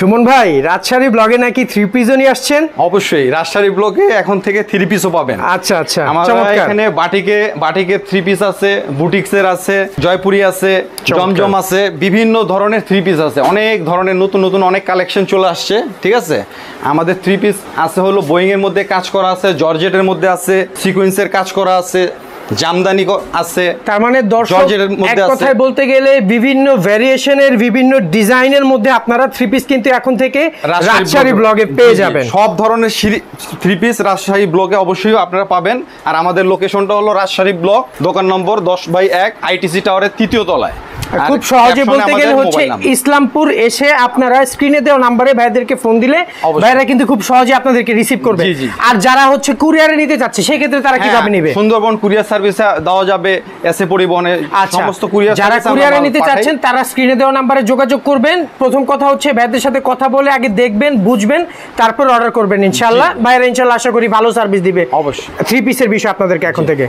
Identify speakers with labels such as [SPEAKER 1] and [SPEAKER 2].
[SPEAKER 1] সুমন ভাই, রাজশাহী ব্লগে নাকি থ্রি পিসও নিয়ে আসছেন?
[SPEAKER 2] অবশ্যই, রাজশাহী ব্লগে এখন থেকে থ্রি পিসও পাবেন।
[SPEAKER 1] আচ্ছা আচ্ছা,
[SPEAKER 2] আমাদের এখানে বাটিকে থ্রি পিস আছে, বুটিক্সের আছে, জয়পুরি আছে, জমজম আছে, বিভিন্ন ধরনের থ্রি পিস আছে, অনেক ধরনের নতুন নতুন অনেক কালেকশন চলে আসছে। ঠিক আছে, আমাদের থ্রি পিস আছে হলো বোয়িং এর মধ্যে কাজ করা আছে, জর্জেটের মধ্যে আছে, সিকোয়েন্সের কাজ করা আছে, জামদানি আছে।
[SPEAKER 1] তার মানে দর্শক এক কথায় বলতে গেলে বিভিন্ন ভেরিয়েশনের বিভিন্ন ডিজাইনের মধ্যে আপনারা থ্রি পিস কিন্তু এখন থেকে রাজশাহী ব্লগে পেয়ে যাবেন।
[SPEAKER 2] সব ধরনের থ্রি পিস রাজশাহী ব্লগে অবশ্যই আপনারা পাবেন। আর আমাদের লোকেশনটা হলো রাজশাহী ব্লক, দোকান নম্বর 10/1, আইটিসি টাওয়ারের 3য় তলায়।
[SPEAKER 1] খুব সহজে বলতে গেলে হচ্ছে ইসলামপুর এসে আপনারা স্ক্রিনে দেওয়া নম্বরে ভাইদেরকে ফোন দিলে ভাইরা কিন্তু খুব সহজে আপনাদেরকে রিসিভ করবে। আর যারা হচ্ছে কুরিয়ারে নিতে চাচ্ছে সেক্ষেত্রে তারা কিভাবে নেবে?
[SPEAKER 2] সুন্দরবন কুরিয়ার সার্ভিসে দেওয়া যাবে, এসএ পরিবহনে সমস্ত কুরিয়ার।
[SPEAKER 1] যারা কুরিয়ারে নিতে চাচ্ছেন তারা স্ক্রিনে দেওয়া নম্বরে যোগাযোগ করবেন। প্রথম কথা হচ্ছে ভাইদের সাথে কথা বলে আগে দেখবেন, বুঝবেন, তারপর অর্ডার করবেন। ইনশাআল্লাহ ভাইরা ইনশাআল্লাহ আশা করি ভালো সার্ভিস দিবে।
[SPEAKER 2] অবশ্যই।
[SPEAKER 1] থ্রি পিসের বিষয় আপনাদেরকে এখন থেকে